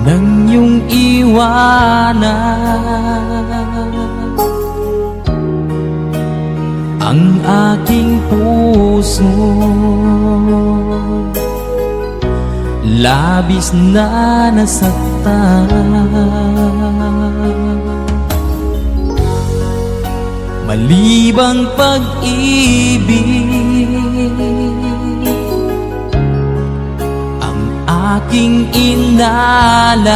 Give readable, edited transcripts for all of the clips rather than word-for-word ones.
nang iyong iwanan ang aking puso. Labis na nasaktan, malibang pag-ibig ang aking inalan.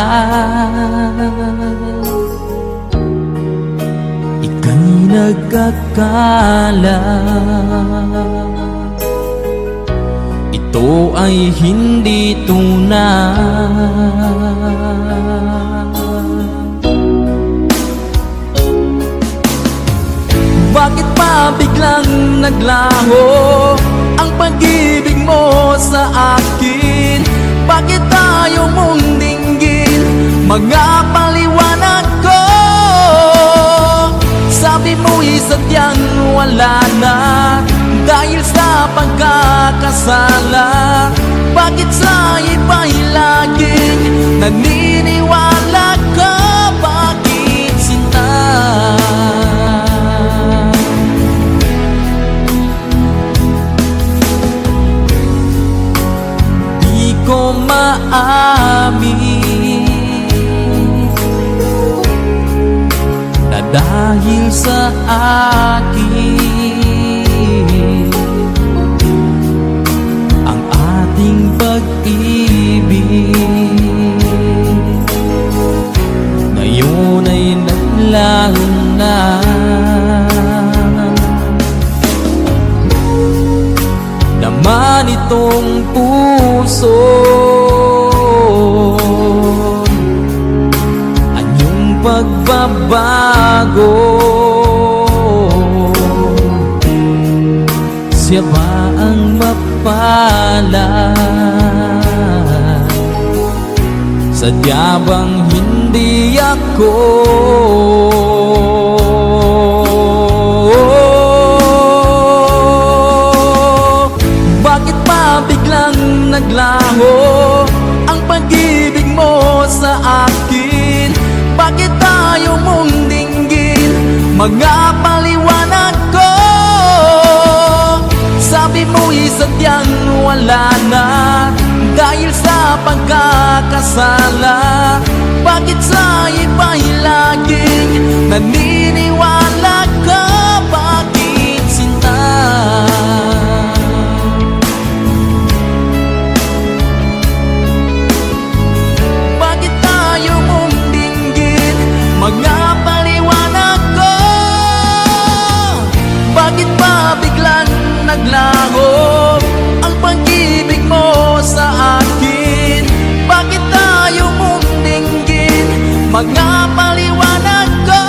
Ika'y nagkakala, ito ay hindi tunay. Bakit pa biglang naglaho ang pag-ibig mo sa akin? Bakit tayo mong dinggin mga paliwanag ko? Sabi mo'y sadyang wala na dahil sa pagkakasala. Bakit sa iba'y laging naniniwala ka? Bakit sinta? Di ko maamin na dahil sa akin ang ating pag-ibig ngayon ay naglaho na. Naman itong puso anyong pagbabago. Siya ba ang mapalad? Sadya bang hindi ako? Bakit pa biglang naglaho ang pag-ibig mo sa akin? Bakit tayo mong dinggin mga paliwanag ko? Sabi mo'y sadyang wala na dahil sa pagkakasala. Bakit sa iba'y laging naniniwala ka? Bakit sinta? Bakit tayo mong dinggin mga paliwanag ko? Bakit pa biglang naglaho ang pag-ibig mo sa akin? Bakit tayo mong dinggin mga paliwanag ko?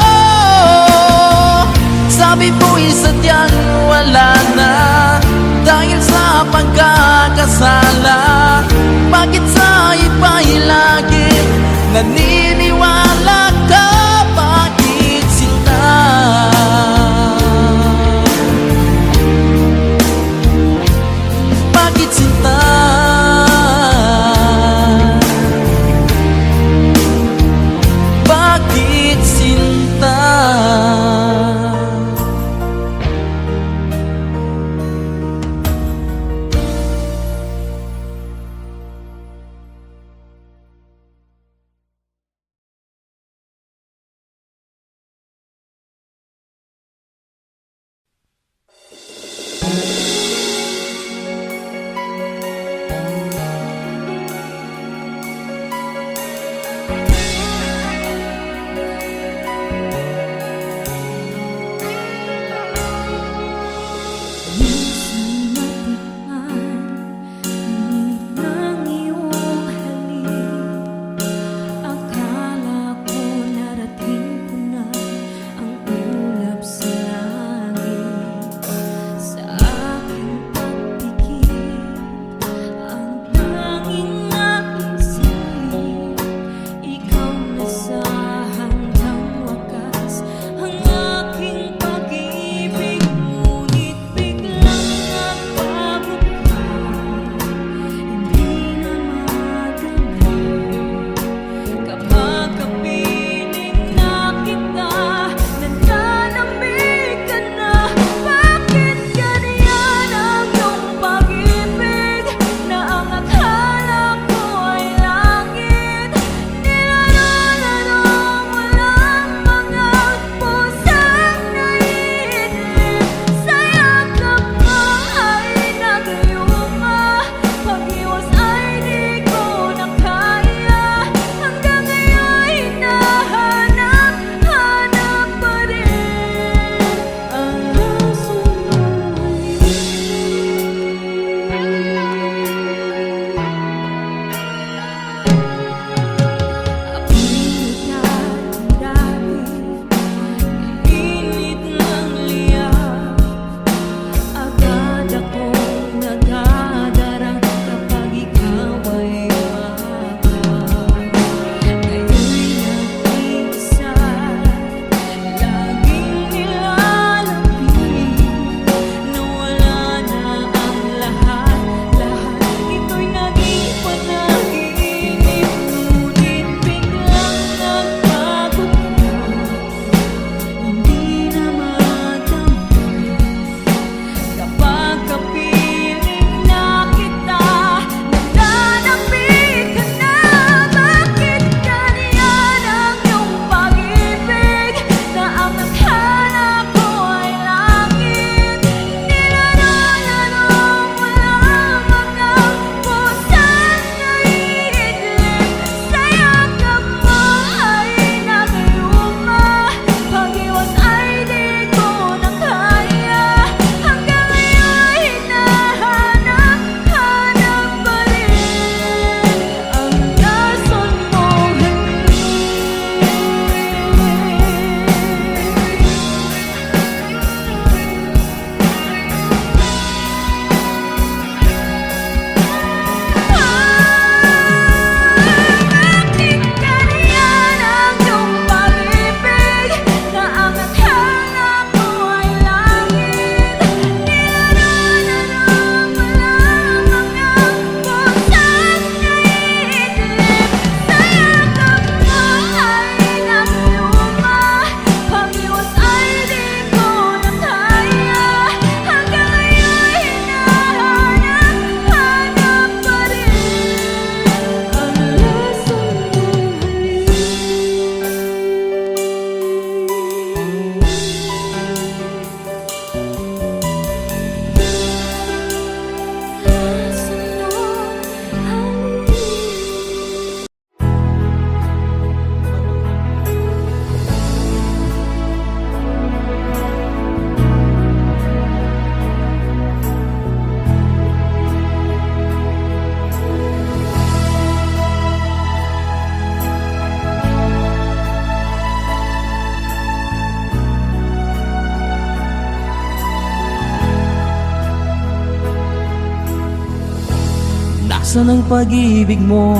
Asan ang pag-ibig mo?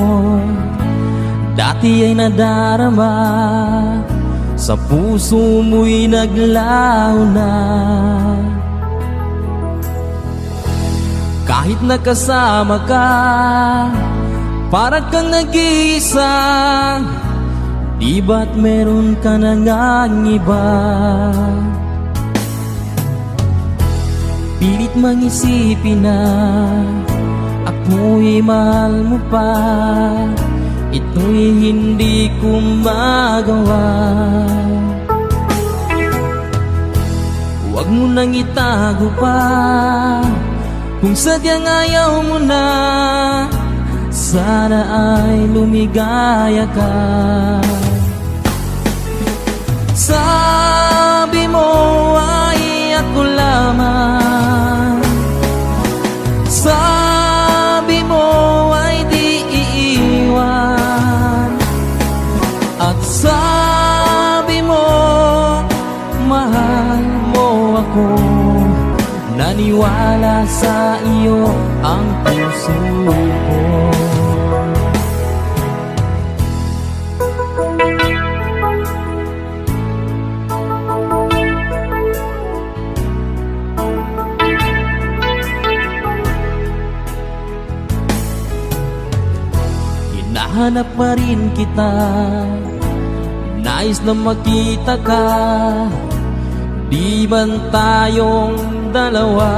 Dati ay nadarama, sa puso mo'y naglaho na. Kahit nakasama ka, para kang nag-iisa. Di ba't meron ka na ngang iba? Pilit mang isipin na ako'y mahal mo pa. Ito'y hindi ko magawa. Huwag mo nang itago pa, kung sadyang ayaw mo na. Sana ay lumigaya ka. Sabi mo ay ako lamang, sabi mo ay di iiwan, at sabi mo mahal mo ako. Naniwala sa iyo ang puso ko. Hinahanap pa rin kita, nais na makita ka. Di man tayong dalawa,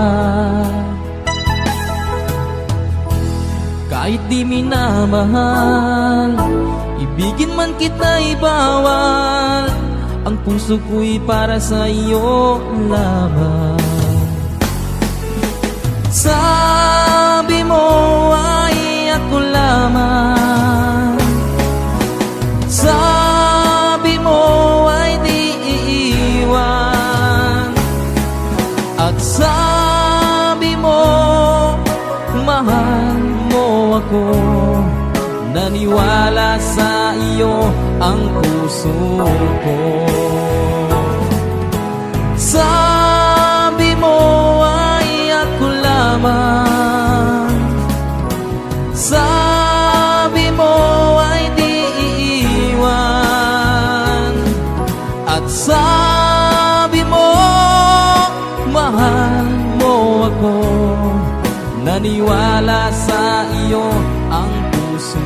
kahit di minamahal, ibigin man kita'y bawal. Ang puso ko'y para sa iyo lamang. Sabi mo ay ako lamang, sabi mo ay di iiwan, at sabi mo mahal mo ako. Naniwala sa iyo ang puso ko. Sabi mo ay ako lamang, sabi mo ay di iiwan, at sabi mo mahal mo ako. Naniwala sa iyo ang puso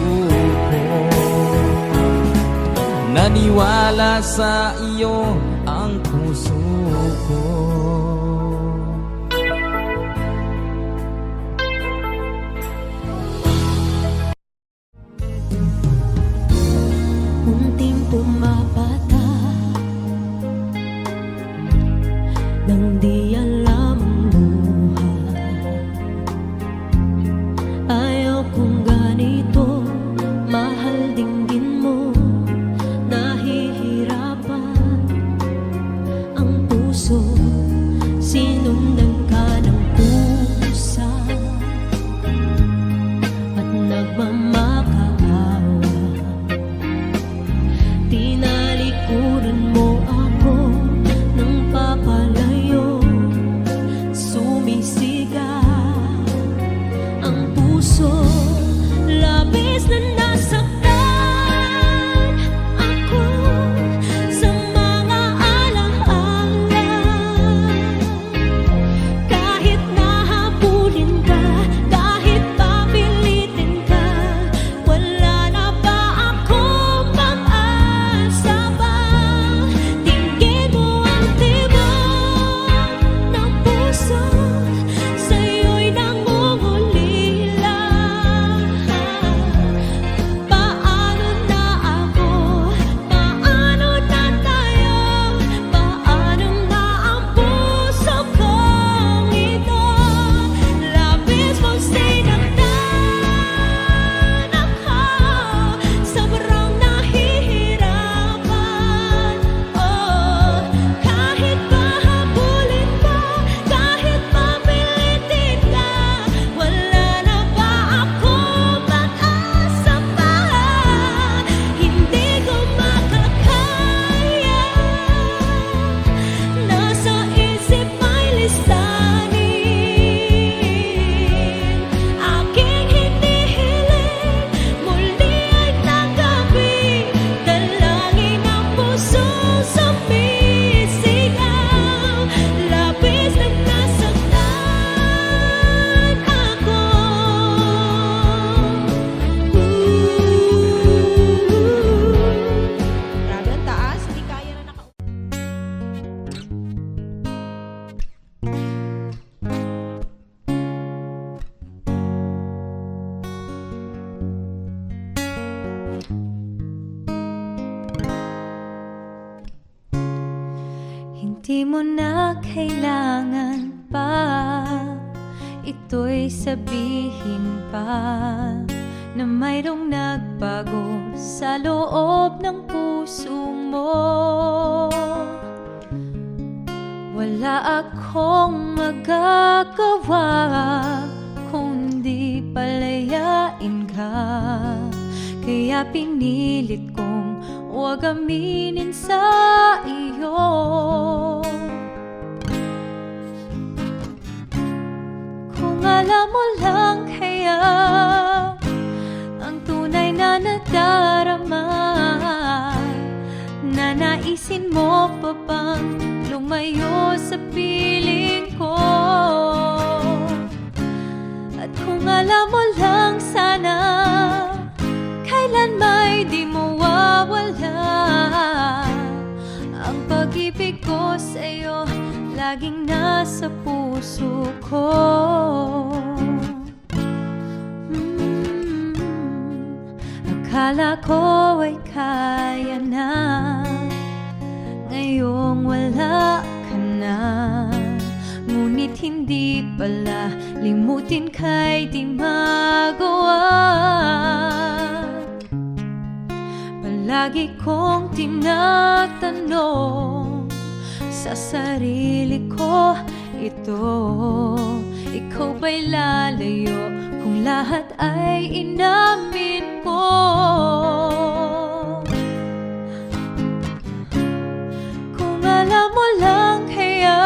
ko. Naniwala sa iyo ang puso ko. Unting pumapata nang di alam ang buhay. Ayaw kong ganito, mahal dinggin mo. Nahihirapan Di mo na kailangan pa ito'y sabihin pa na mayroong nagbago sa loob ng puso mo. Wala akong magagawa kundi palayain ka, kaya pinilit kong huwag aminin sa iyo. Kung alam mo lang kaya ang tunay na nadarama, nanaisin mo pa bang lumayo sa piling ko? At kung alam mo lang sana kailan may di mo wawala ang pag-ibig ko sa'yo, laging nasa puso ko. Akala ko ay kaya na, ngayong wala ka na. Ngunit hindi pala, limutin ka'y di magawa. Palagi kong tinatanong sa sarili ko ito, ikaw ba'y lalayo kung lahat ay inamin ko? Kung alam mo lang kaya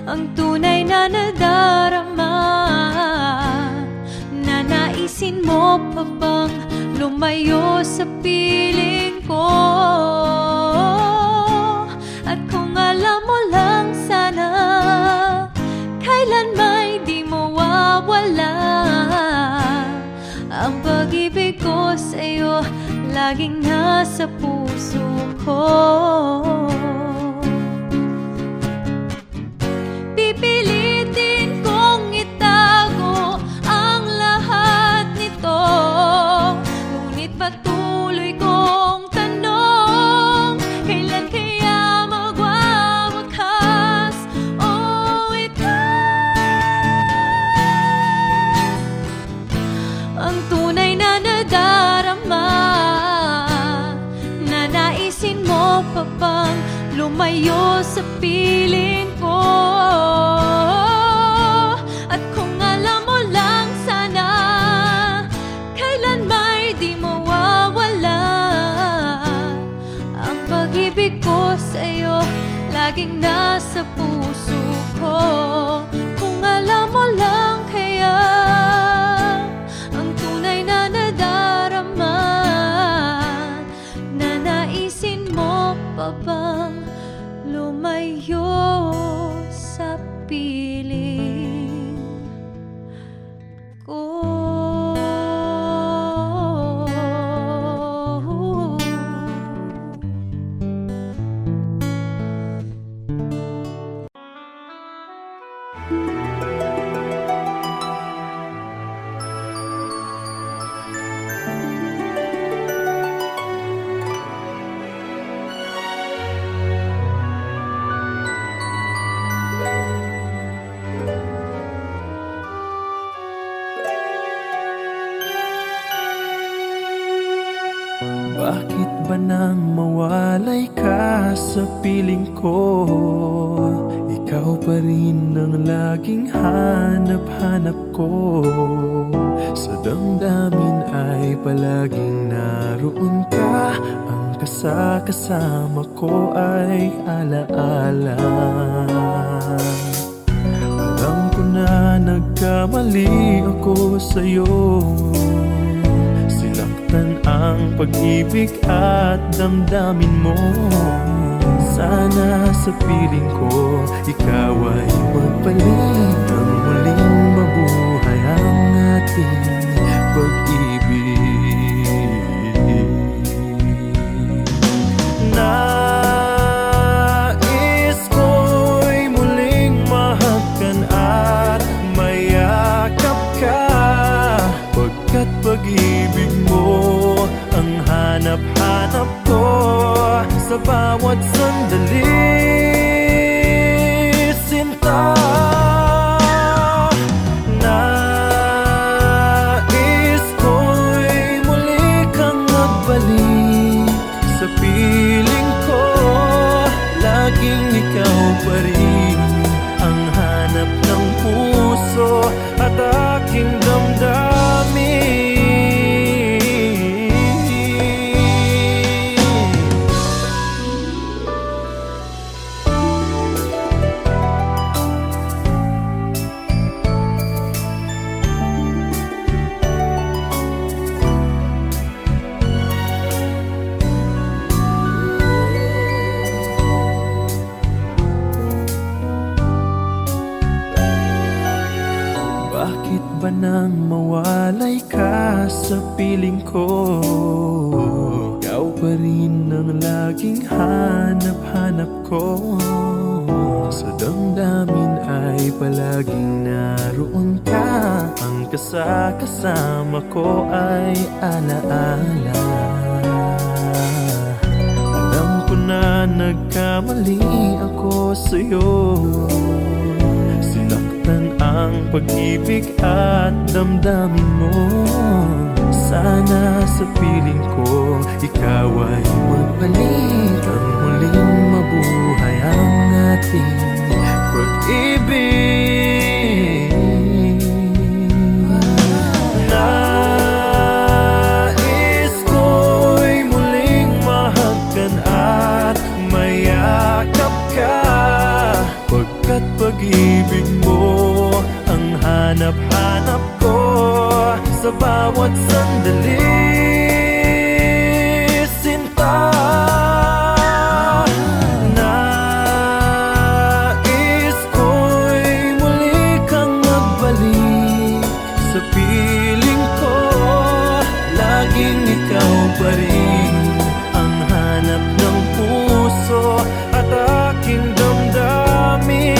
ang tunay na nadarama, nanaisin mo pa bang lumayo sa piling ko? At kung alam mo lang sana kailan may di mo wawala ang pag-ibig ko sa'yo, laging nasa puso ko. Pipilitin kong itago ang lahat nito, ngunit patuloy kong tanong, kailan kaya magwawakas? Oh, ito ang tunay na nadarama, nanaisin mo pa bang lumayo sa piling ko? At kung alam mo lang sana kailan may di mo wawala ang pag-ibig ko sa'yo, laging nasa puso ko. Kung alam mo lang kaya ang tunay na nadarama, nanaisin mo pa bang lumayo sa piling ko? Bakit ba nang mawalay ka sa piling ko? Ikaw pa rin ang laging hanap-hanap ko. Sa damdamin ay palaging naroon ka. Ang kasama ko ay alaala. Alam ko na nagkamali ako sa'yo. Sinaktan ang pag-ibig at damdamin mo. Sana sa piling ko ikaw ay magpalit nang muling mabuhay ang ating pag-ibig. Nais ko'y muling mahagkan at mayakap ka, pagkat pag-ibig mo ang hanap-hanap ko sa bawat sandali. nang mawalay ka sa piling ko. Ikaw pa rin ang laging hanap-hanap ko. Sa damdamin ay palaging naroon ka. Ang kasama ko ay alaala. Alam ko na nagkamali ako sa'yo. Sinaktan ang pag-ibig at damdamin mo. Sana sa piling ko ikaw ay magbalik. Ang muling mabuhay ang ating pag-ibig. Nais ko'y muling mahagkan at mayakap ka. Pagkat pag-ibig mo ang hanap-hanap ko sa bawat sandali. Sinta, nais ko'y muli kang magbalik sa piling ko. Laging ikaw pa rin ang hanap ng puso at aking damdamin.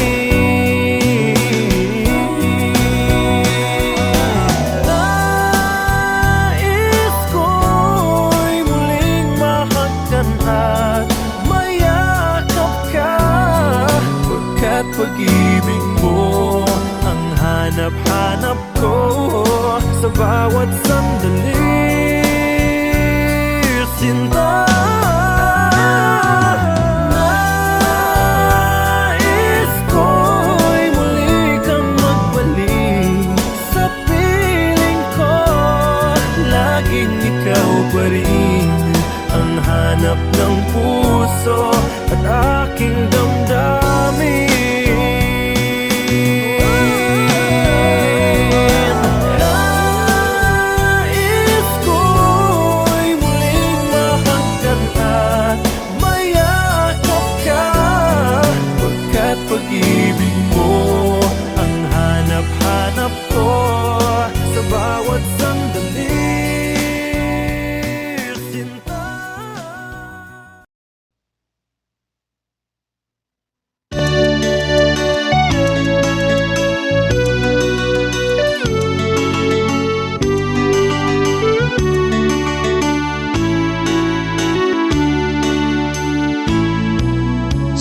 Nais ko'y muling mahagkan at mayakap ka. Pagkat pag-ibig mo ang hanap-hanap ko sa bawat sandali. Sinta, nais ko'y muli kang magbalik sa piling ko. Laging ikaw pa rin ang hanap ng puso at aking damdamin. Nais ko'y muling mahagkan at mayakap ka. Pagkat pag-ibig mo ang hanap-hanap ko sa bawat sandali. Sinta.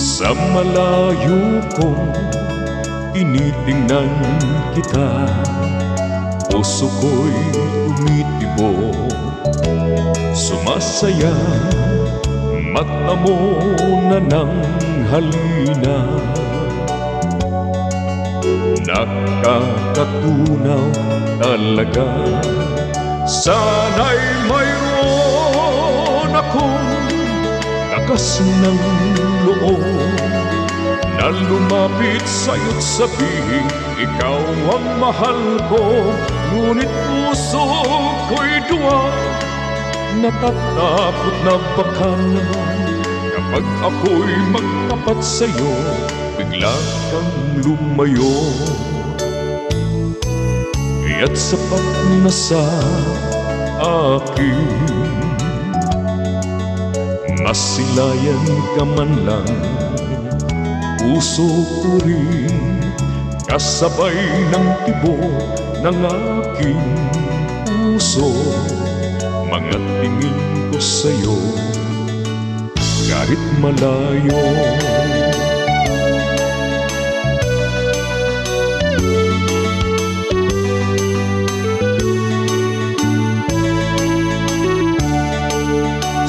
Sa malayo kong tinitingnan kita, puso ko'y tumitibok, sumasaya, mata mo na ng halina. Nakakatunaw talaga, sana'y mayroon akong lakas ng loob na lumapit sa'yo't sabihin ikaw ang mahal ko. Ngunit puso ko'y duwa, natatakot na baka naman kapag ako'y magtapat sa'yo, bigla kang lumayo. Kaya't sapat na sa akin, masilayan ka man lang, puso ko rin kasabay ng tibok ng aking puso. Mga tingin ko sa'yo kahit malayo.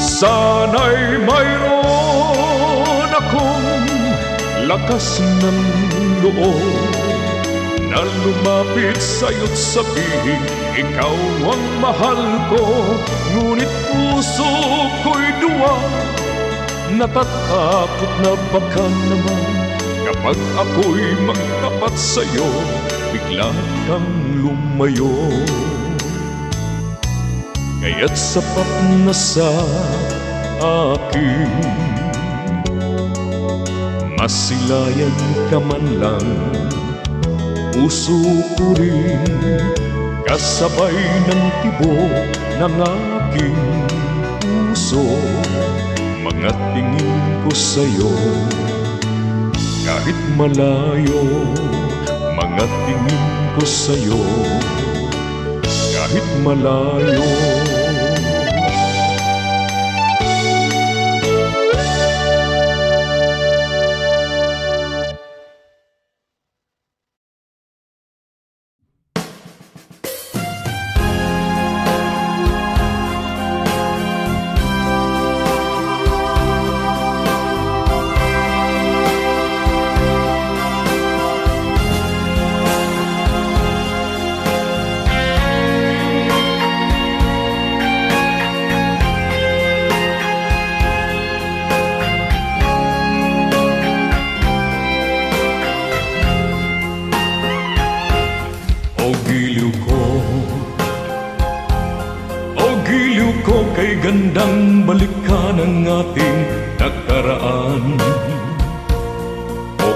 Sana'y mayroon akong lakas ng loob na lumapit sa'yo't sabihin ikaw ang mahal ko. Ngunit puso ko'y duwa, natatakot na baka naman kapag ako'y magtapat sa'yo, bigla kang lumayo. Kaya't sapat na sa akin, masilayan ka man lang, puso ko rin kasabay ng tibok ng aking puso. Mga tingin ko sa'yo, kahit malayo. Mga tingin ko sa'yo, kahit malayo. Giliw ko kay gandang balikan ang ating nakaraan. O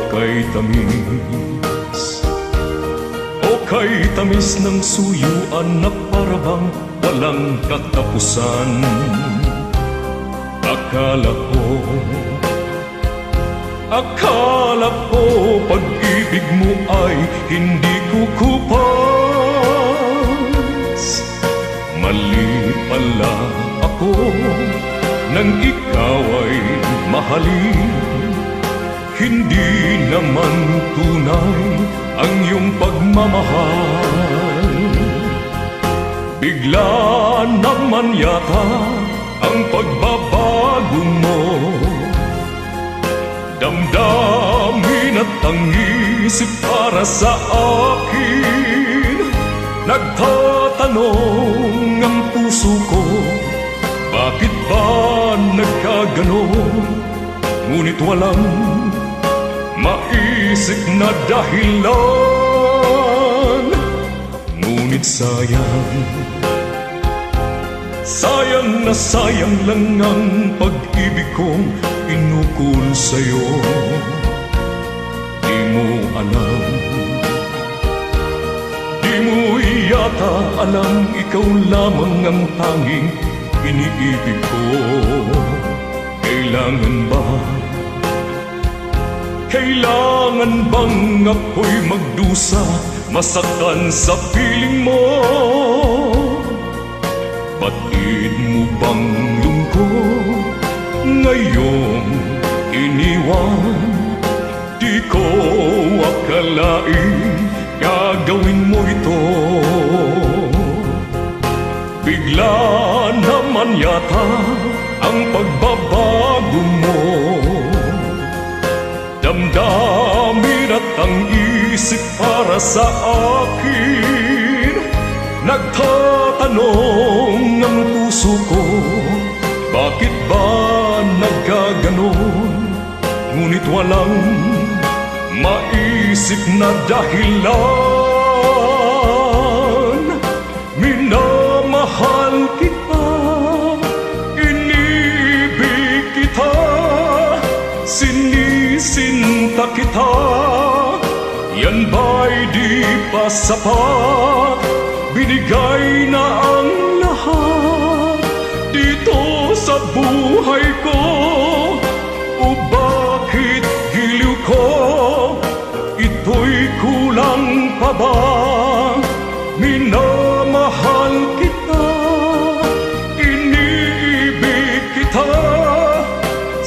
kay tamis ng suyuan na parabang walang katapusan. Akala ko pag-ibig mo ay hindi kukupas. Mali pala ako nang ikaw ay mahalin. Hindi naman tunay ang iyong pagmamahal. Bigla naman yata ang pagbabago mo. Damdamin at ang isip para sa akin. Nagtatanong ang puso ko, bakit ba nagkaganon? Ngunit walang maisip na dahilan. Ngunit sayang na sayang lang ang pag-ibig kong inukol sa'yo. Di mo alam, di mo yata alam, ikaw lamang ang tanging iniibig ko. Kailangan bang ako'y magdusa, masaktan sa piling mo? Batid mo bang lungkot ngayong iniwan? Di ko akalain gagawin mo ito. Bigla naman yata ang pagbabago mo. Damdamin at ang isip para sa akin. Nagtatanong ang puso ko, bakit ba nagkaganon? Ngunit walang maisip na dahilan. Minamahal kita, inibig kita, sinisinta kita. Yan ba'y di pa sapat? Binigay na ang lahat dito sa buhay ko. O bakit giliw ko? Ito'y kulang pa ba? Minamahal kita, iniibig kita,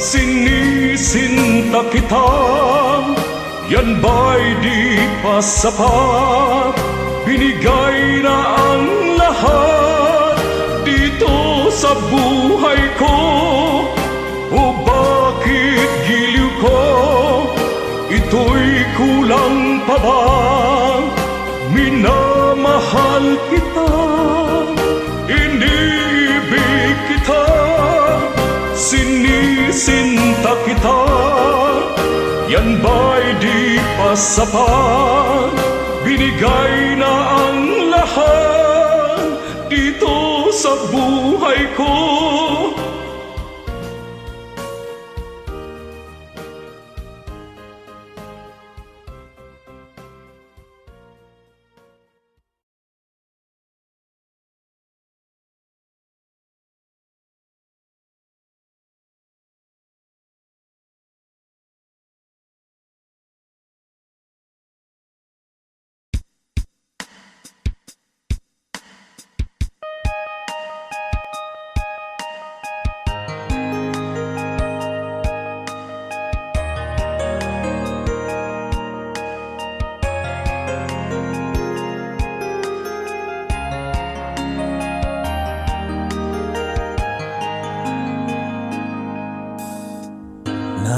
sinisinta kita. Yan ba'y di pa sapat? Binigay na ang lahat dito sa buhay ko. O bakit giliw ko? Ito'y kulang pa ba? Minamahal kita, iniibig kita, sinisinta kita. Yan ba'y di pa sapat? Binigay na ang lahat dito sa buhay ko.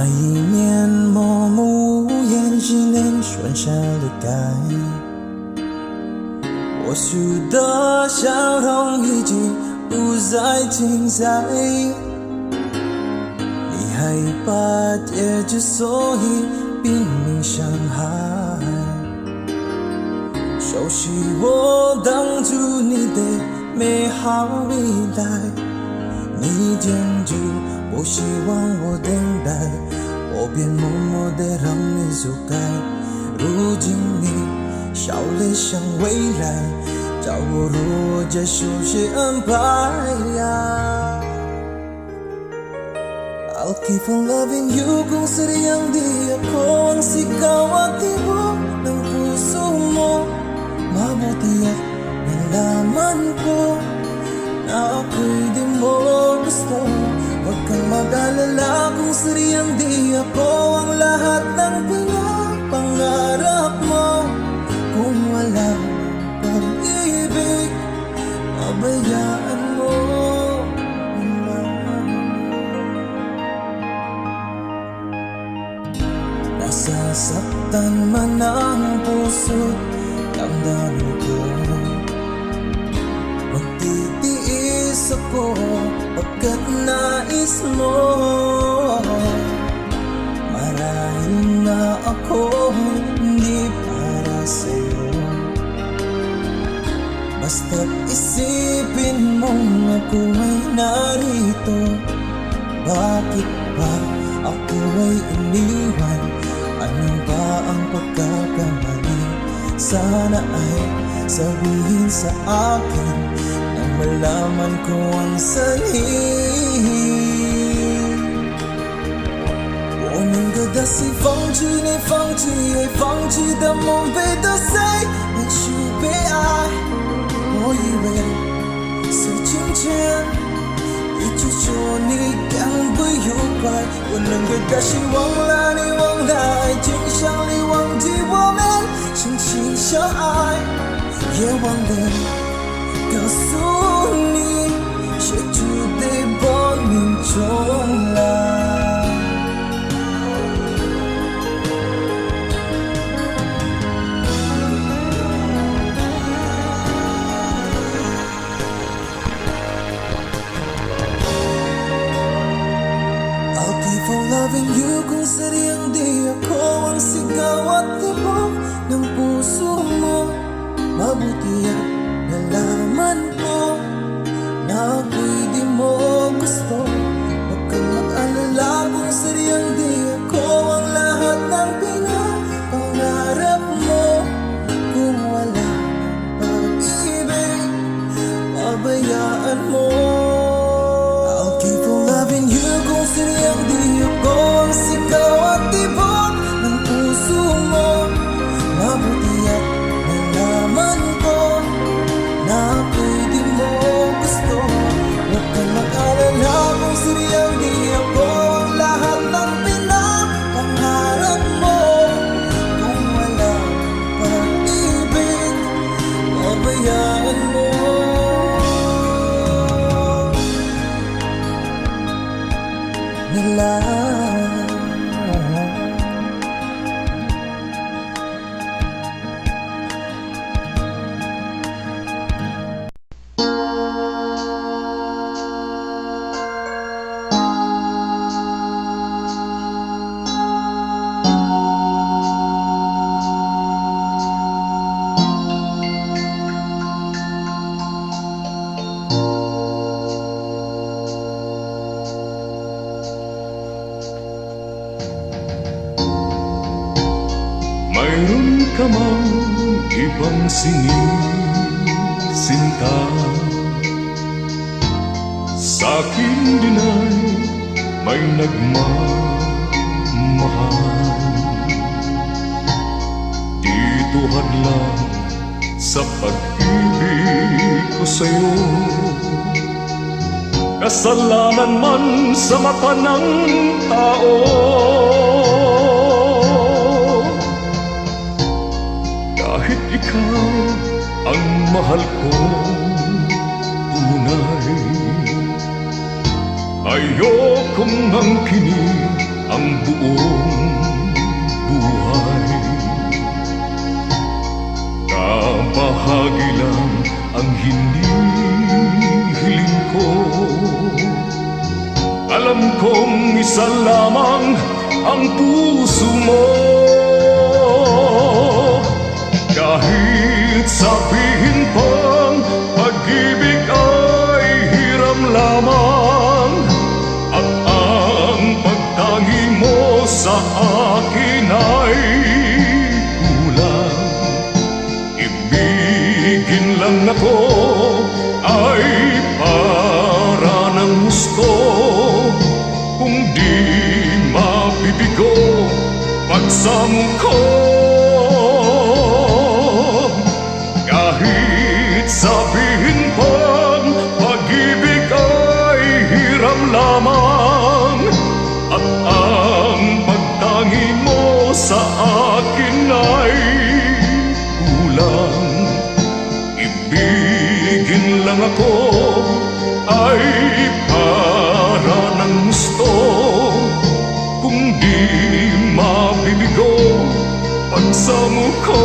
那一年默默无言，只能瞬间离开。我输的笑容已经不再精彩，你害怕结局，所以拼命伤害。熟悉我当初你的美好未来，你坚决不希望我等待，我便默默地让你走开。如今你笑脸向未来，叫我如何接受些安排呀？I'll keep on loving you kung sadyang di ako ang sigaw at tibok ng puso mo. Mabuti at nalaman ko na ako'y di mo gusto. Huwag kang mag-alala kung sadyang di ako ang lahat ng pinapangarap mo. Kung wala pag-ibig, pabayaan mo. Nasasaktan man ang puso't damdamin ko, magtitiis ako pagkat nais mo. Marahil na ako hindi para sa'yo, basta't isipin mong ako ay narito. Bakit ba ako ay iniwan? Ano ba ang pagkakamali? Sana ay sabihin sa akin nang malaman ko ang sanhi. 我能够的是放弃你，放弃也放弃的梦被得谁能去被爱？我以为是今天一直说你将不愉快，我能够的是忘了你，忘了爱情，想你忘记我们深情相爱，也忘了告诉你写出的报应重来。Loving you kung sadyang di ako ang sigaw at tibok ng puso mo. Mabuti at nalaman ko na ako'y di mo gusto. Huwag kang mag-alala kung sadyang di ako ang lahat ng pinapangarap mo. Kung wala pag-ibig, pabayaan mo. I'll keep on loving you kung sadyang di ako ang sigaw at tibok ng puso mo. Mabuti at nalaman ko na ako'y di mo gusto. Huwag kang mag-alala kung sadyang di ako ang lahat ng pinapangarap mo. Kung wala pag-ibig, pabayaan mo. Nila mayroon ka mang ibang sinisinta, sa'kin din ay may nagmamahal. Dito hadlang sa pag-ibig ko sa'yo, kasalanan man sa mata ng tao. Kahit ikaw ang mahal ko tunay, ayokong angkinin ang buong buhay. Kabahagi lang ang hinihiling ko. Alam kong isa lamang ang puso mo. Kahit sabihin pang pag-ibig ay hiram lamang, at ang pagtangi mo sa akin ay kulang. Ibigin lang ako ay para ng gusto, kung di mabibigo pagsamo ko. Kahit sabihin pang pag-ibig ay hiram lamang, at ang pagtangi mo sa akin ay kulang. Ibigin lang ako ay para ng gusto, kung di mabibigo pagsamo ko.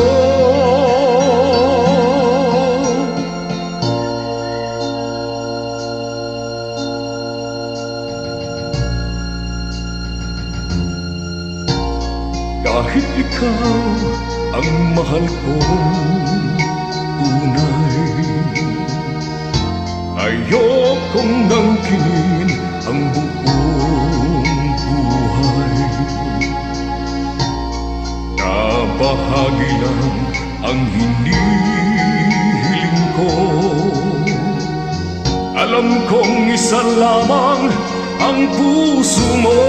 Kahit ikaw ang mahal kong tunay, ayokong ngangkinin ang buong buhay. Kabahagi lang ang hinihiling ko. Alam kong isa lamang ang puso mo.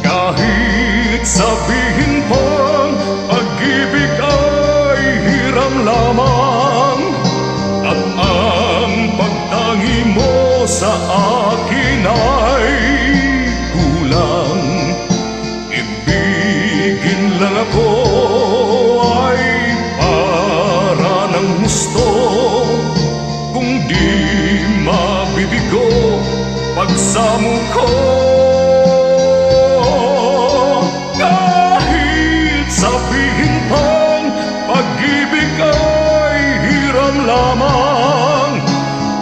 Kahit sabihin pang pag-ibig ay hiram lamang, at ang pagtangi mo sa akin ay kulang. Ibigin lang ako ay para ng gusto, kung di mabibigo pagsamo ko. Kahit sabihin pang pag-ibig ay hiram lamang,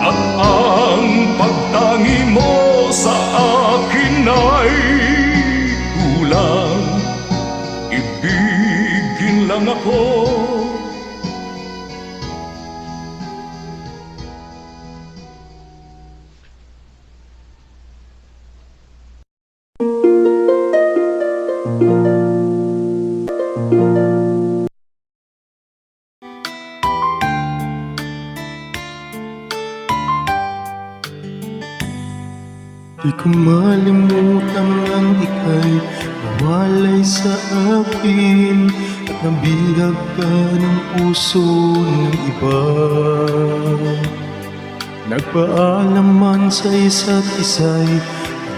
at ang pagtangi mo sa akin ay kulang. Ibigin lang ako. Di ko malimutan ang ika'y nawalay sa akin, at nabihag ka ng puso ng iba. Nagpaalam man sa isa't isa'y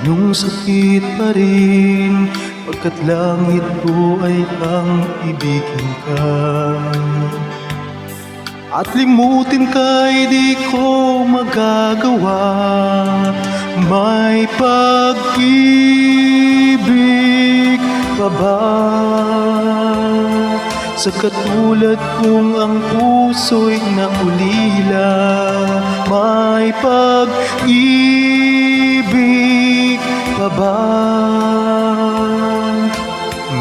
anong sakit pa rin, pagkat langit ko ay ang ibigin ka. At limutin ka'y di ko magagawa. May pag-ibig pa ba sa katulad kong ang puso'y naulila? May pag-ibig pa ba?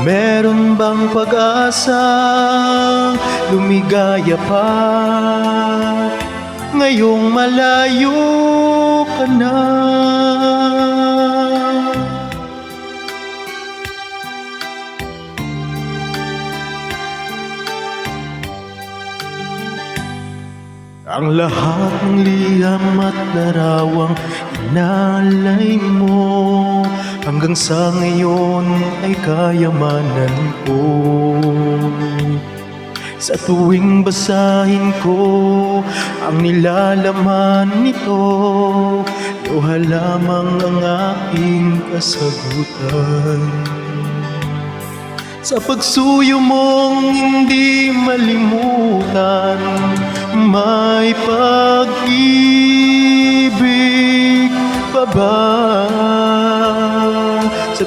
Meron bang pag-asa lumigaya pa ngayong malayo ka na? Ang lahat ng liham at larawang inalay mo, hanggang sa ngayon ay kayamanan ko. Sa tuwing basahin ko ang nilalaman nito, luha lamang ang aking kasagutan. Sa pagsuyo mong hindi malimutan, may pag-ibig pa ba?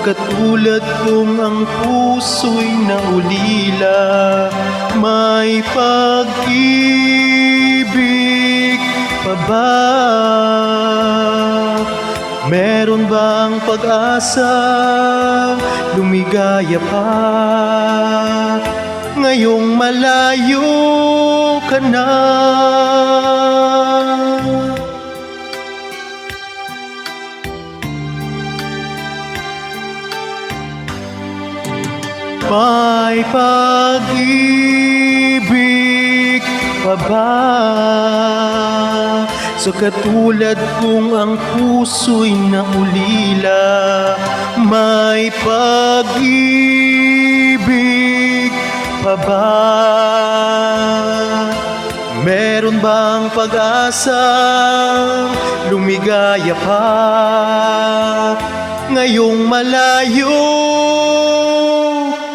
katulad kong ang puso'y naulila. May pag-ibig pa ba? Meron bang pag-asa lumigaya pa? Ngayong malayo ka na. May pag-ibig pa ba? Sa katulad kong ang puso'y naulila. May pag-ibig pa ba? Meron bang pag-asa lumigaya pa? Ngayong malayo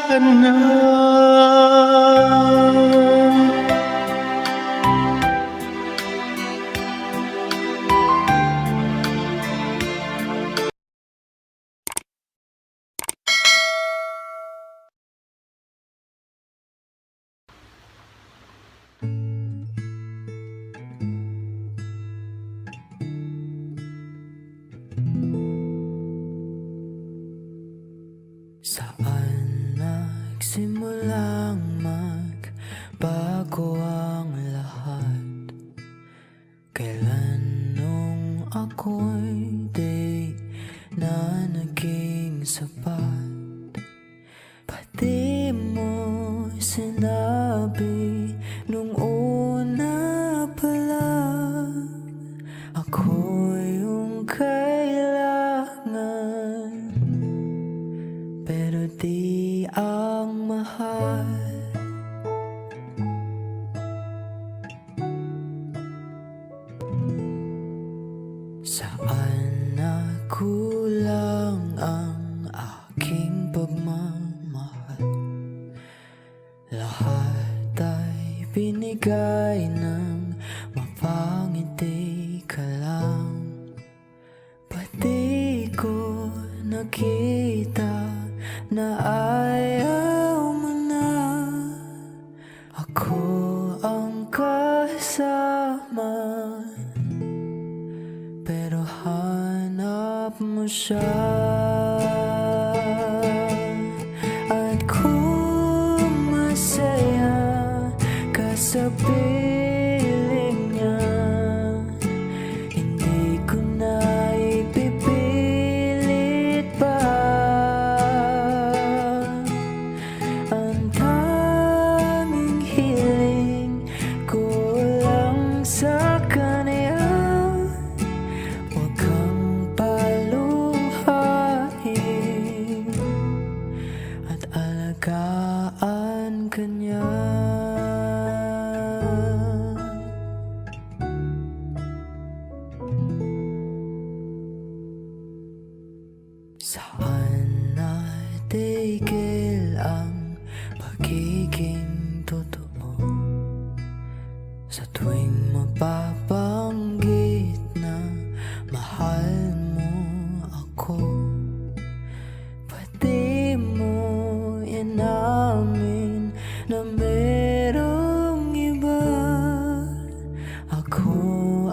ka na. Saan nagsimulang magbago ang lahat? Kailan nung ako'y di na naging sapat? Pati mo sinabi nung una pa lang, ako yung kailangan, pero di ang mahal. Saan nakulang ang aking pagmamahal? Lahat ay binigay ng mapangiti ka lang. Pati ko nakita na ayaw mo na. Ako ang kasama, pero hanap mo siya. At kung masaya ka sa piling niya, hindi ko na ipipilit pa. Ang tanging hiling ko lang sa kanya, huwag kang paluhain at alagaan ka niya. Saan natigil ang pagiging totoo? Sa tuwing mapapanggit na mahal mo ako, pati mo inamin na merong iba. Ako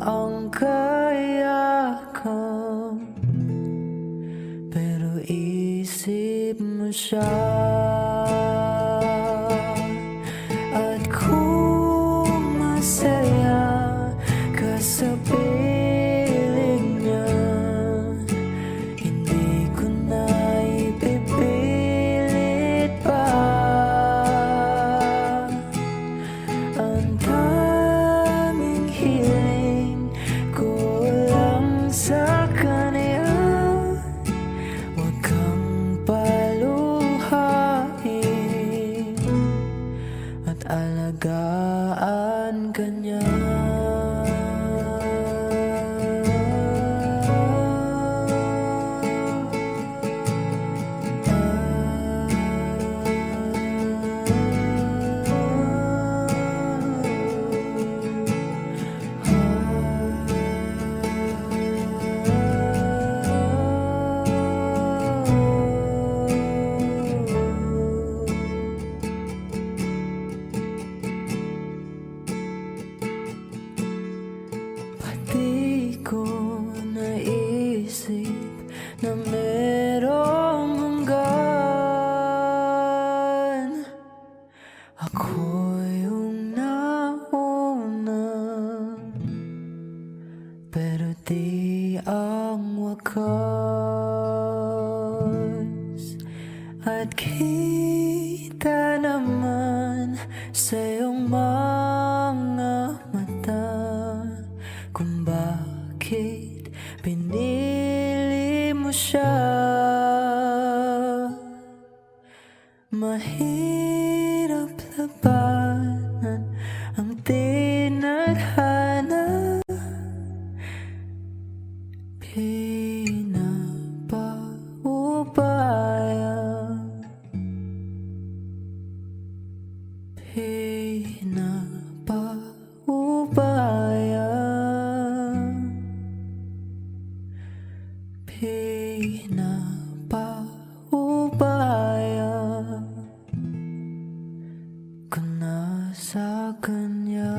ang kayakap, pero isip mo siya. At kung masaya ka sa piling niya, hindi ko na ipipilit pa. Ang tanging hiling ko lang sa kanya, huwag kang paluhain ko naisip na merong hanggan. Ako yung nauna, pero di ang wakas. At kita naman sa iyong mga mata kung bakit pinili mo siya. Mahirap labanan ang tinadhana, pinapaubaya, pinapaubaya, pinapaubaya ko na sa kanya.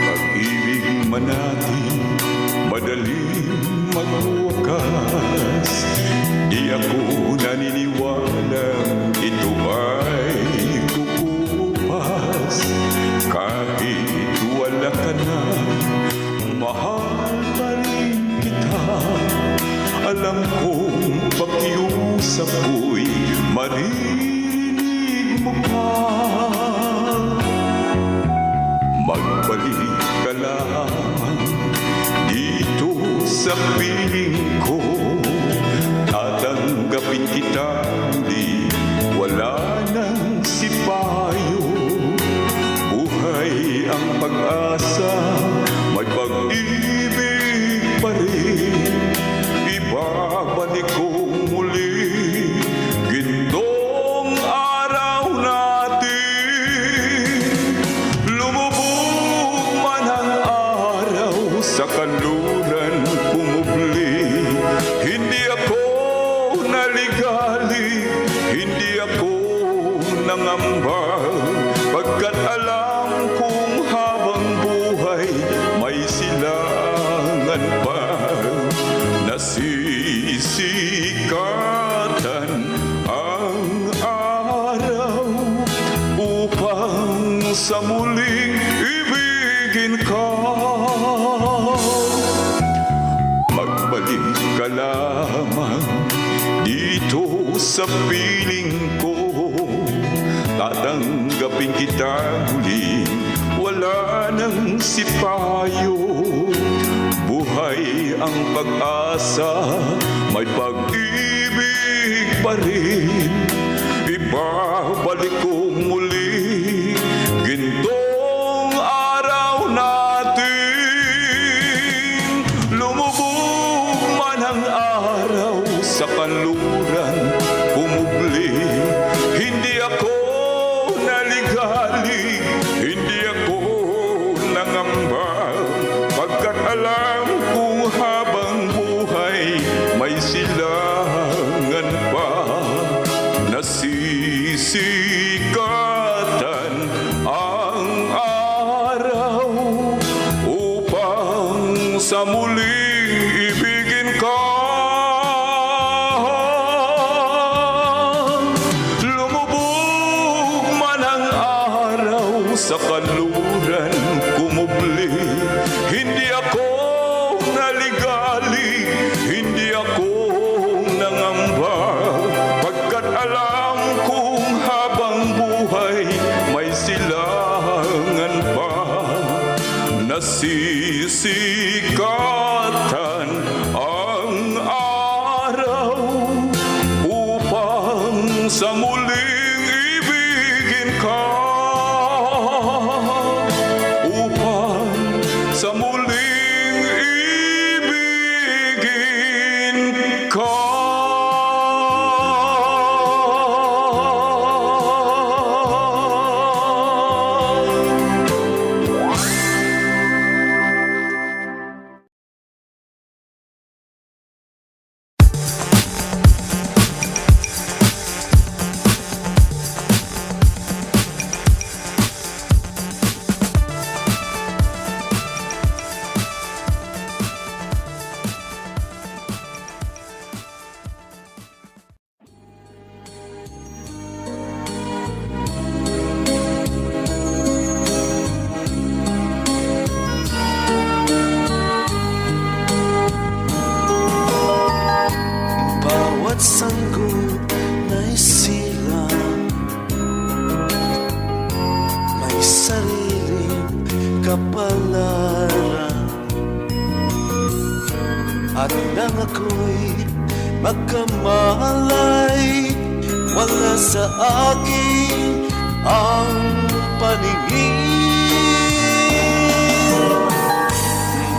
Pag-ibig man natin madaling magwakas, di ako naniniwalang ito ay kukupas. Kahit wala ka na, mahal pa rin kita. Alam kong pakiusap ko'y maririnig mo pa. Magbalik ka lamang dito sa piling ko, tatanggapin kita muli, wala nang sipayo. Buhay ang pag-asa, may pag-ibig pa rin. Ibabalik ko muli gintong araw natin. Lumubog man ang araw sa kanluran kumubli, hindi ako naligali, hindi ako nangamba, pagkat alam kong habang buhay may silangan pa. Nasisikatan ang araw upang sa muling ibigin ka. Magbalik ka lamang dito sa piling ko, tatanggapin kita muli, wala nang sipayo. Buhay ang pag-asa, may pag-ibig pa rin. Ibabalik ko muli gintong araw natin. Lumubog man ang araw sa kanluran kumubli, hindi ako naligali, hindi ako nangamba, pagkat alam kong habang buhay may silangan pa. Nasisikatan ang araw upang sa muling ibigin ka. Lumubog man ang araw sa kanluran kumubli, hindi ako naligali, hindi ako nangamba, pagkat alam kong habang buhay may silangan pa. Nasisikatan ang araw upang sa muling ibigin ka, upang sa muling ibigin ka. kapalaran. At nang ako'y magkamalay, wala sa akin ang paningin.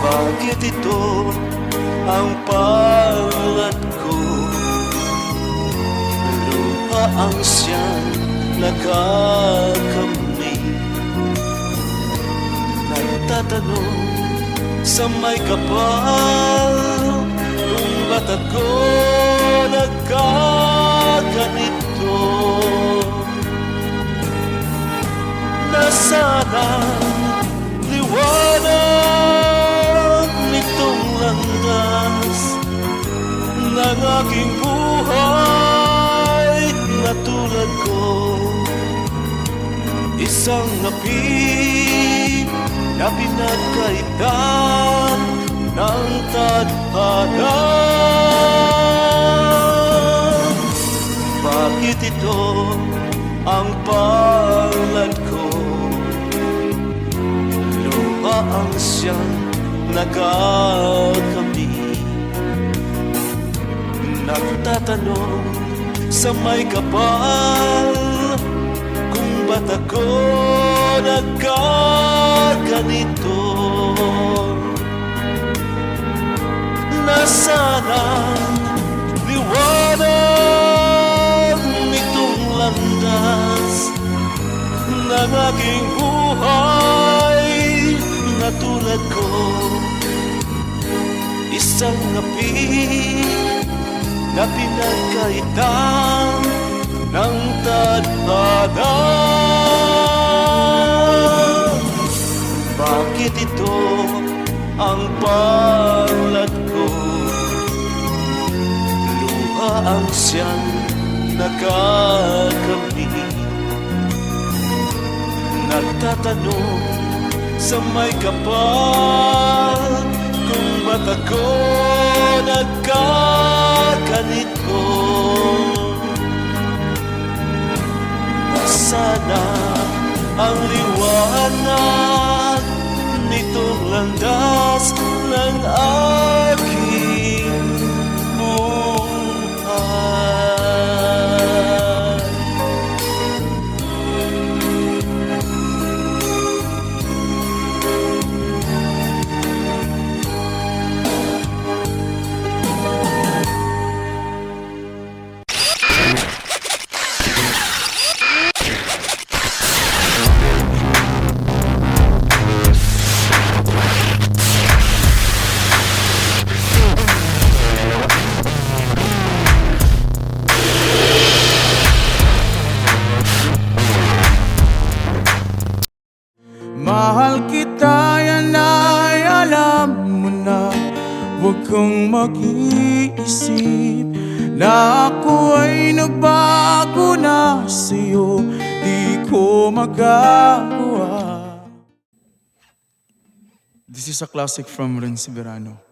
Bakit ito ang palad ko? Luha ang siyang nakakamni. Nagtatanong sa may kapal, kung ba't ako nagkaganito? Nasaan ang liwanag nitong landas ng aking buhay na tulad ko? Isang api na pinagkaitan ng tadhana. Bakit ito ang palad ko? Luha ang siyang nakakamit. Nagtatanong sa may kapal, kung ba't ako nagkaganito? Nasaan ang liwanag nitong landas ng aking buhay na tulad ko? Isang api na pinagkaitan ng tadhana. Bakit ito ang palad ko? Luha ang siyang nakakamit. Nagtatanong sa may kapal, kung ba't ako nagkaganito? Nasana ang liwanag nitong landas ng aking buhay. Mahal kita, yan ay alam mo na. Huwag kang mag-iisip na ako ay nagbago na sa'yo. Di ko magagawa. This is a classic from Ren Severano.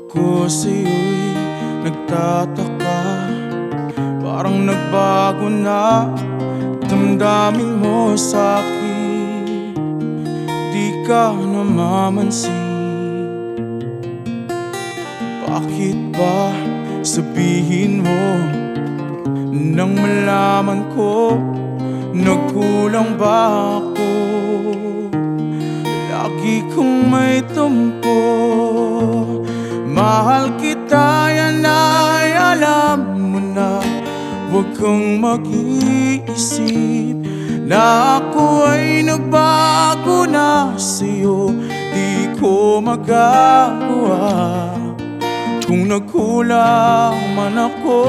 Ako sa'yo'y nagtataka, parang nagbago na damdamin mo sa'kin. Di ka namamansin. Bakit ba sabihin mo nang malaman ko nagkulang ba ako? Lagi kong may tumpo. Mahal kita, yan ay alam mo na. Huwag kang mag-iisip na ako ay nagbago na sa'yo. Di ko magagawa. Kung nagkulang man ako,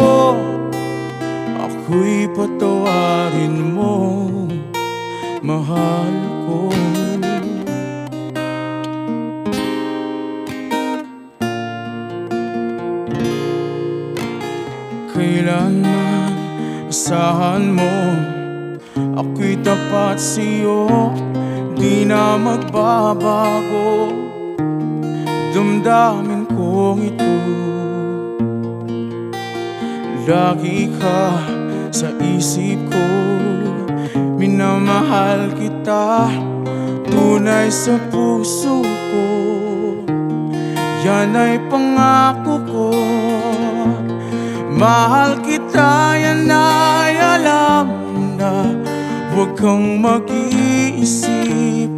ako'y patawarin mo, mahal ko. Kailanman asahan mo, ako'y tapat sa'yo, di na magbabago. damdamin kong ito. Lagi ka sa isip ko, minamahal kita, tunay sa puso ko. Yan ay pangako ko. Mahal kita, yan ay alam na. Huwag kang mag-iisip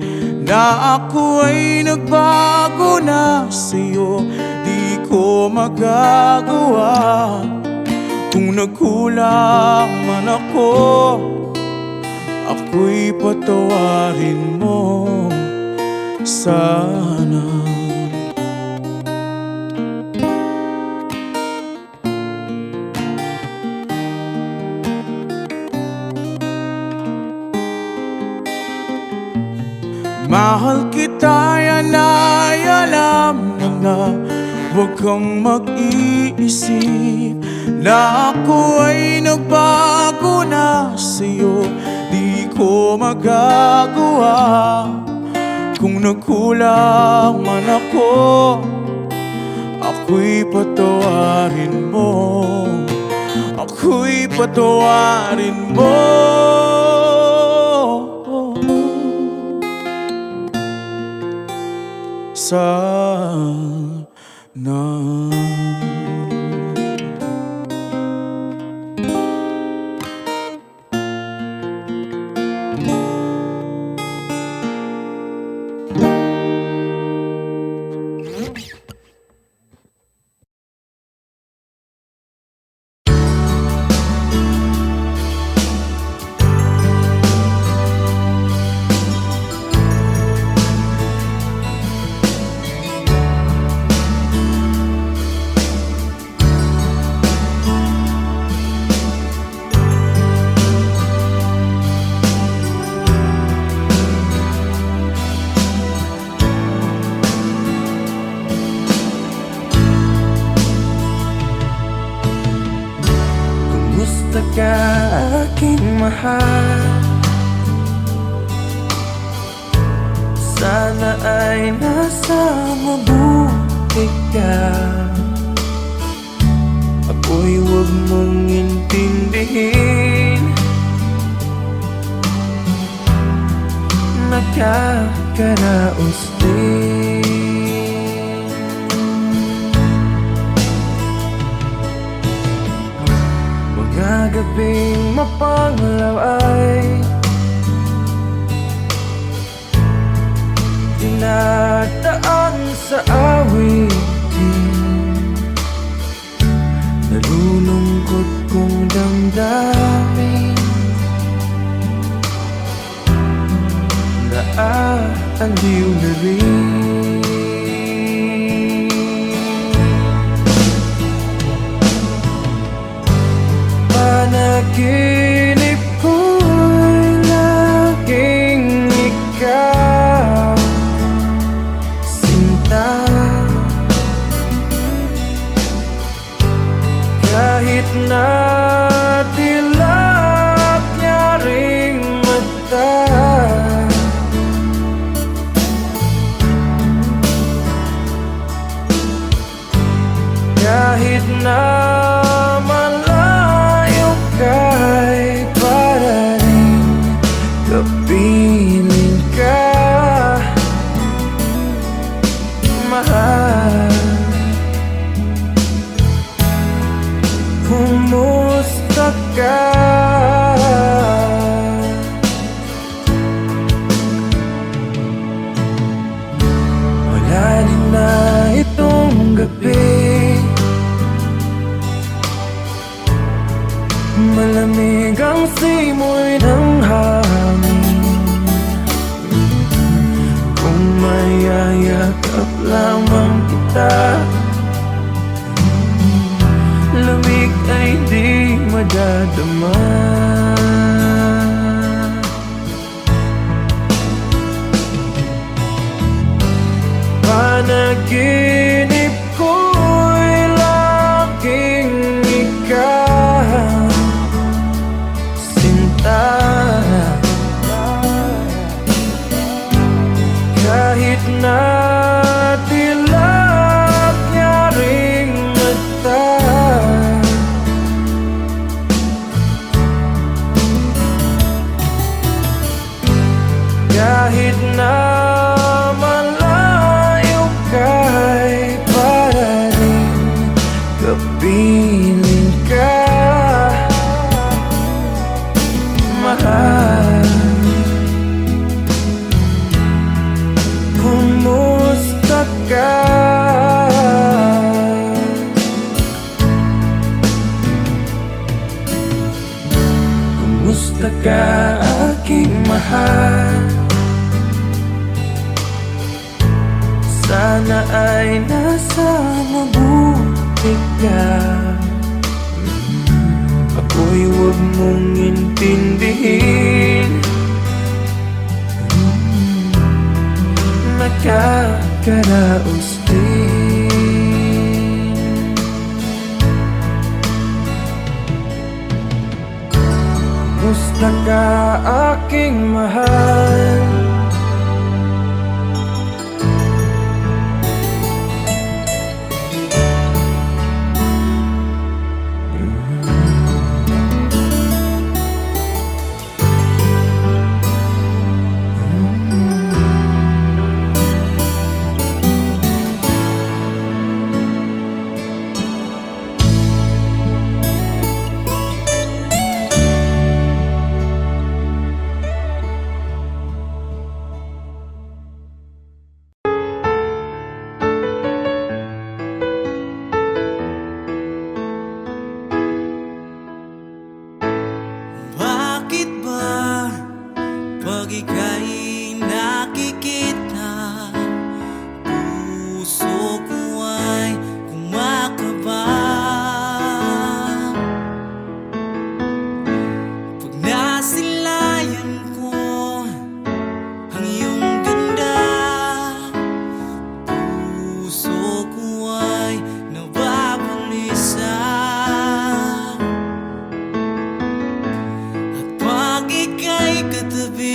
na ako ay nagbago na sa'yo. Di ko magagawa. Kung nagkulang man ako, ako'y patawarin mo sana. Mahal kita, yan ay alam mo na. Huwag kang mag-iisip na ako ay nagbago na sa'yo. Di ko magagawa. Kung nagkulang man ako, ako'y patawarin mo. Ako'y patawarin mo sana. Kumusta ka aking mahal? Sana ay nasa mabuti ka. Ako'y huwag mong intindihin, nakakaraos din. Mga gabing mapanglaw ay dinadaan sa awitin. Nalulungkot kong damdamin, naaaliw na rin. Panaginip ko'y laging ikaw, sinta. Kahit na dilag niya ring mata, mahal. Sana ay nasa mabuti ka. Ako'y huwag mong intindihin. Nakakaraos din. Musta ka aking mahal? Bakit ba pag ika'y nakikita, puso ko ay kumakaba? Pag nasilayan ko ang iyong ganda, puso ko ay nababalisa. Pag ika'y katabi,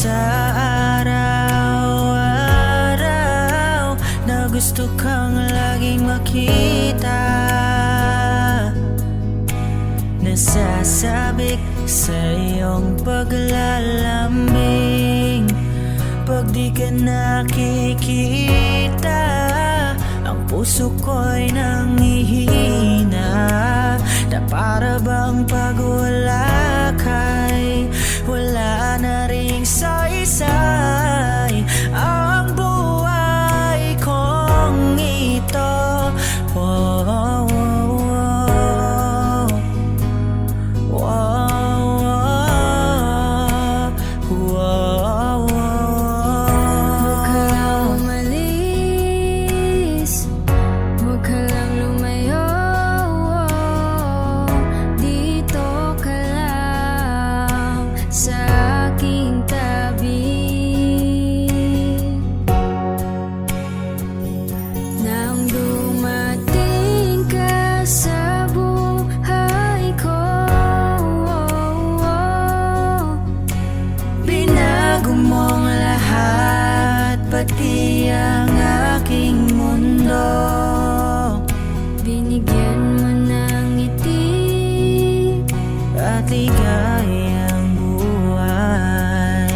Sa araw-araw na gusto kang laging makita, nasasabik sa iyong paglalambing. Pag di ka nakikita, ang puso ko'y nanghihina, na para bang pag wala ka'y wala na ring saysay ang buhay kong ito. Oh, oh, oh, oh, oh, oh, oh. Huwag ka lang umalis, huwag ka lang lumayo, dito ka lang sa aking tabi. Nang dumating ka sa buhay ko, binago mong lahat, pati ang aking mundo. Binigyan mo ng ngiti At ligayang buhay.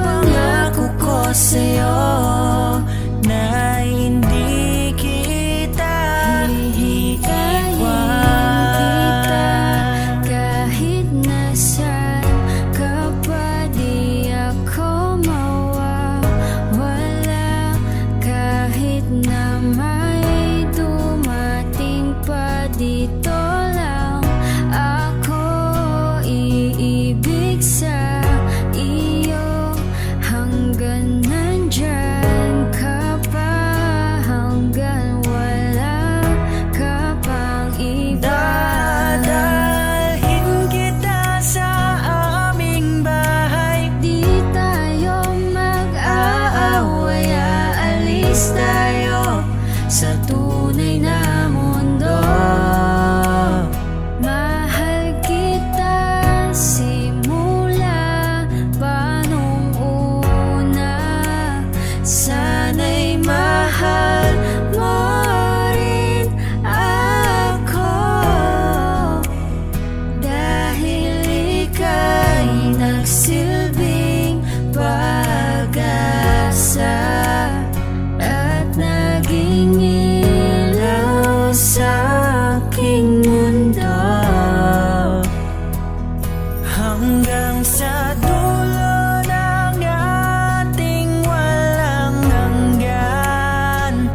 Pangako ko sa'yo na hindi kita iiwan. kahit nasaan ka pa, di ako mawawala. Kahit na may dumating pa, dito lang ako iibig sa iyo. Hanggang nandyan ka pa, hanggang wala ka pang iba. Dadalhin kita sa aming bahay. Di tayo mag-aaway, aalis tayo sa tunay na mundo. Mahal kita simula pa nung una. Sana'y mahal mo rin ako, dahil ika'y nagsilbing pag-asa at naging ilaw sa aking mundo. Hanggang sa dulo ng ating walang hanggan,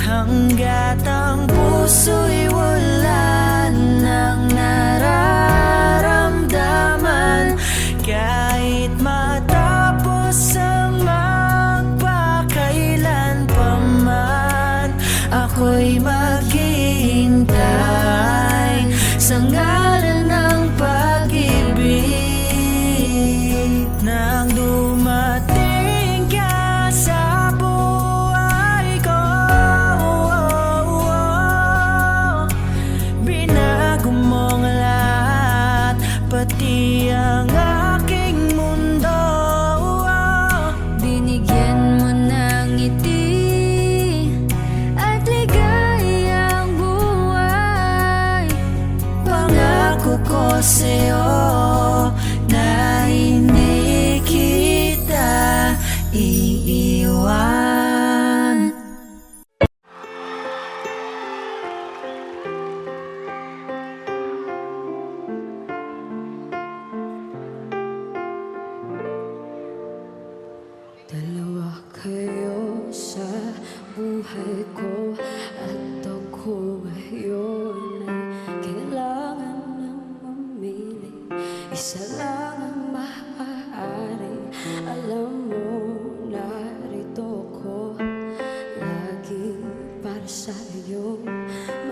hanggat ang puso'y wala nang nararamdaman. Kahit matapos ang magpakailan pa man, ako'y maghihintay sa ngalan ng pag-ibig. Nang dumating ka sa buhay ko, binago mong lahat, pati ang aking mundo. Binigyan mo ng ngiti at ligayang buhay.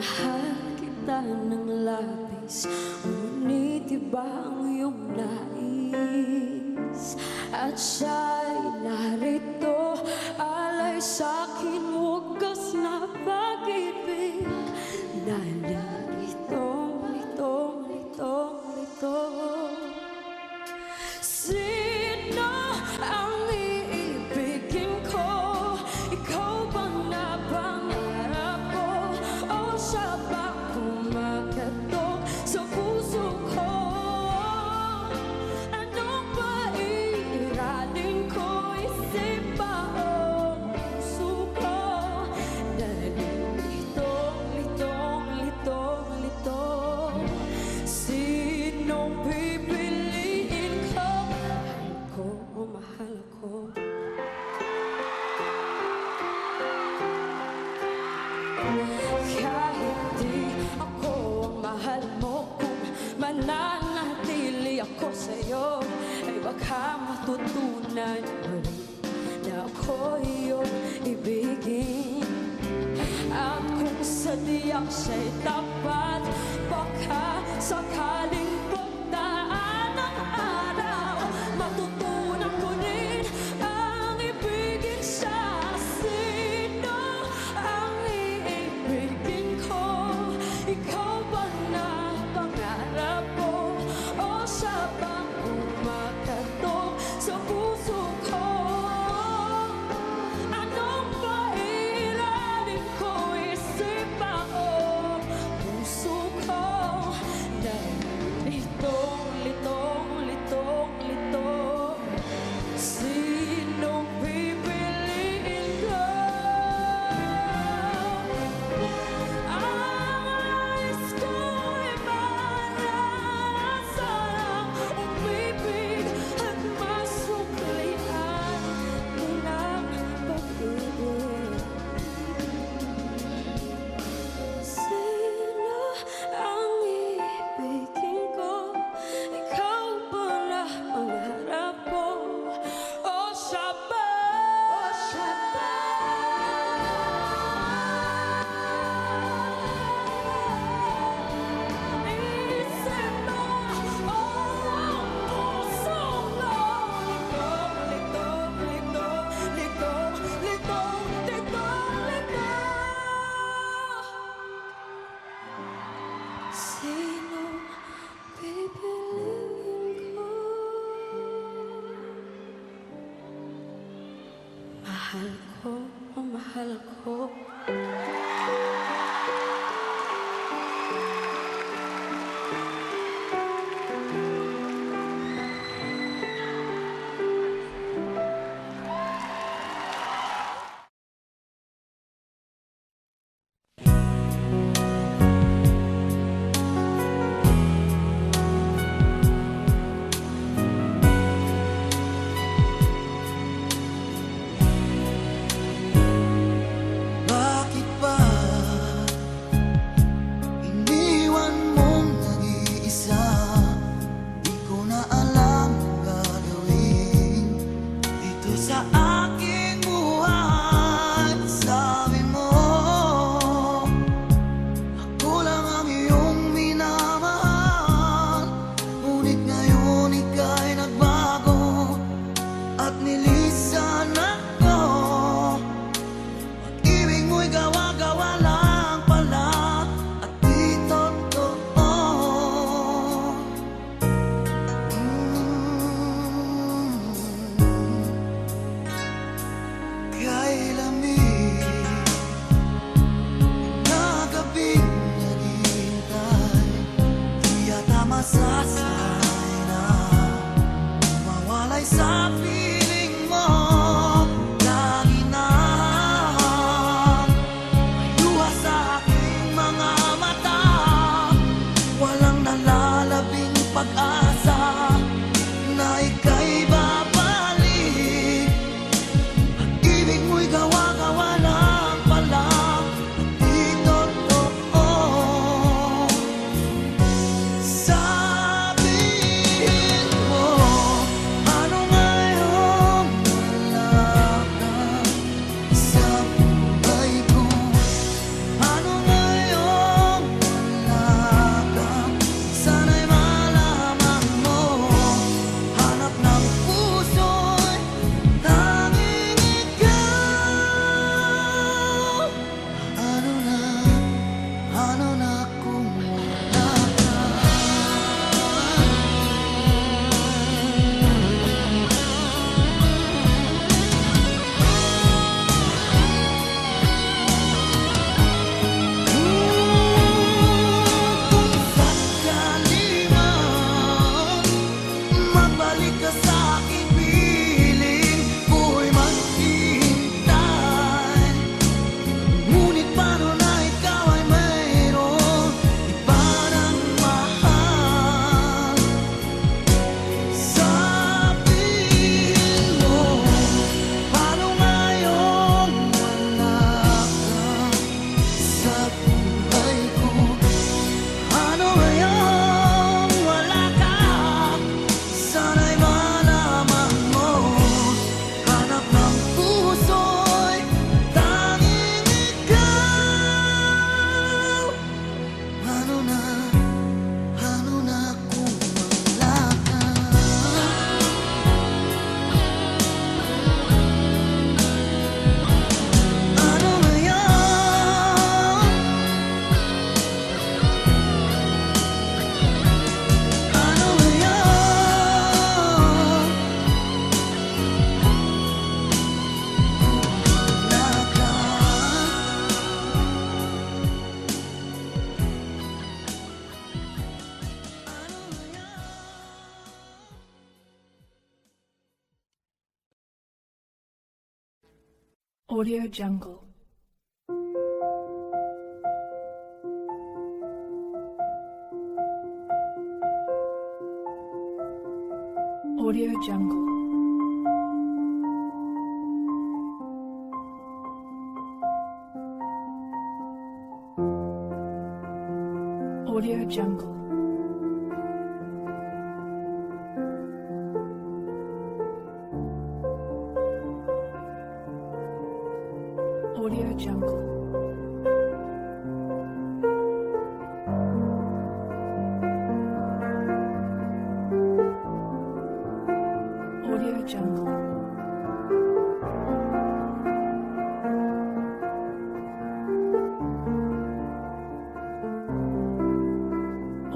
Mahal kita ng labis, ngunit iba ang iyong nais. At siya'y narito, alay sa'kin wagas na pag-ibig. Nalilitong, litong, litong, litong. Sino ang iibigin ko? Ikaw bang napangarap ko? O siya ba kumakatok sa puso ko? Anong ba iiralin ko? Isip ba o puso ko? Nalilitong, litong, litong, litong. Sinong pipiliin ko? Mahal ko. Kahit di ako ang mahal mo, kung mananatili ako sa'yo, ay baka matutunan mo rin na ako iyong ibigin. At kung sadyak siya'y tapat, baka sakaling pagdaan ng araw, matutunan ko rin ang ibigin siya. Sino ang iibigin ko? Ikaw ba na pangarap ko? O siya bang kumakatok sa puso ko? Anong ba iiralin ko? Isip ba o puso ko? Litong, litong, litong, litong. Sinong pipiliin ko? Ang ayos ko'y maranasan, umibig at masuklian din ang pag-ibig. Sino ang iibigin ko? Ikaw ba na pangarap ko? O siya ba? O siya ba? Isip mo o ang puso mo? Litong, litong, litong, litong, litong, litong, litong. Sino pipiliin ko? Mahal ko, oh mahal ko. Audio Jungle. Audio Jungle. Audio Jungle. Audio Jungle. Audio Jungle.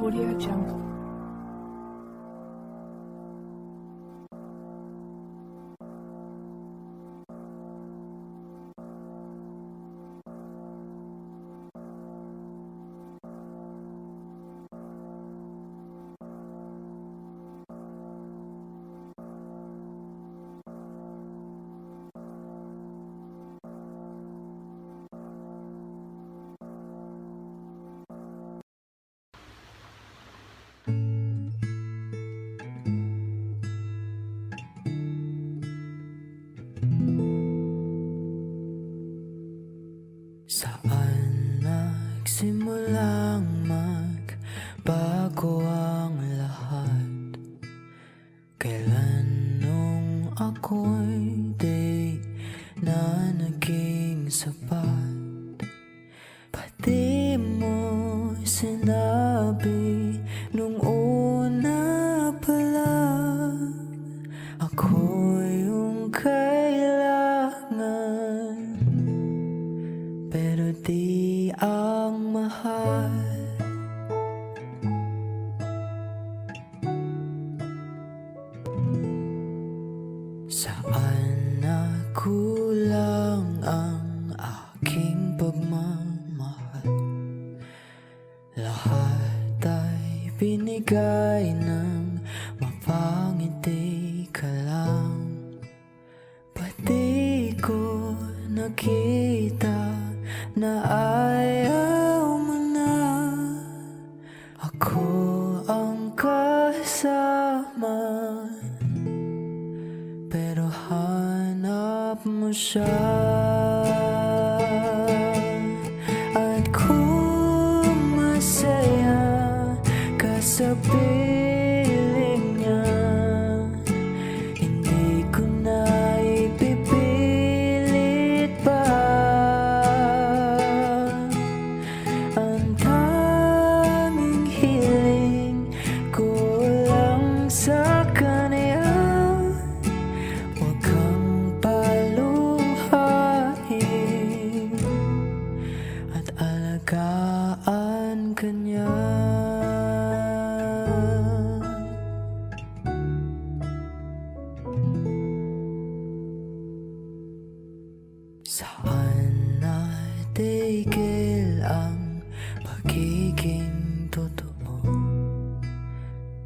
Audio Jungle. Saan nagsimulang magbago ang lahat? Kailan nung ako'y di na naging sapat? Pati mo sinabi nung una pa lang, ako yung kailangan, pero di ang mahal. Saan nakulang ang aking pagmamahal? Lahat ay binigay ng mapangiti ka lang. Pati ko nakita na ayaw mo na. Ako ang kasama, pero hanap mo siya. At kung masaya ka sa piling niya, hindi ko na ipipilit pa. Ang tanging hiling ko lang sa kanya, huwag kang paluhain at alagaan kanya. Saan natigil ang pagiging totoo?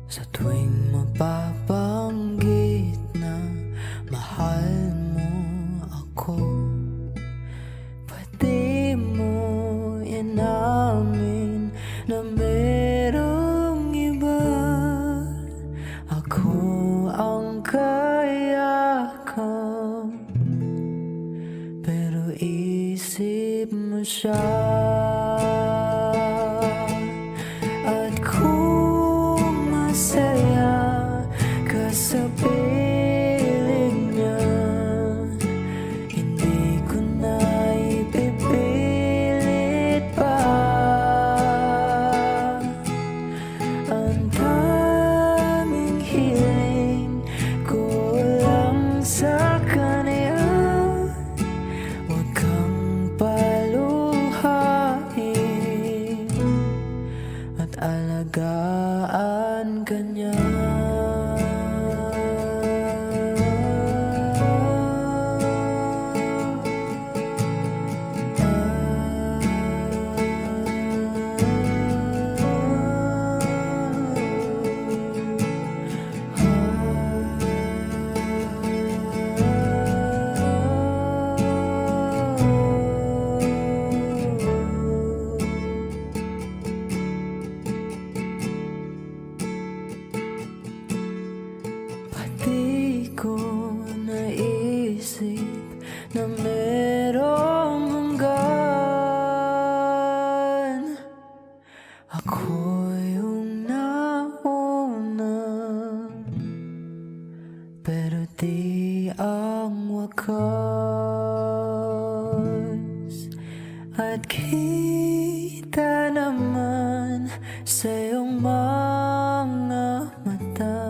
Sa tuwing mapabanggit na mahal mo ako, pati mo inamin na merong iba. Ako ang kayakap, pero isip mo siya. At kung masaya ka sa piling niya, hindi ko na ipipilit pa. Ang tanging hiling ko lang sa kanya, huwag kang paluhain at alagaan kanya. Ako yung nauna, pero di ang wakas. At kita naman sa iyong mga mata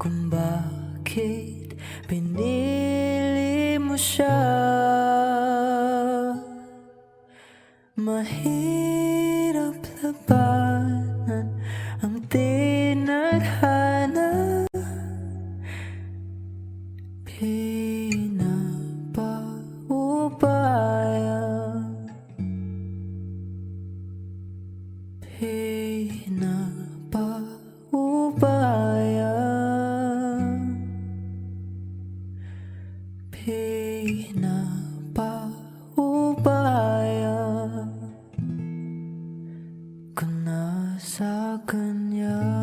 kung bakit pinili mo siya. Mahirap labanan ang tinadhana, pinapaubaya, pinapaubaya, pinapaubaya ko na sa kanya.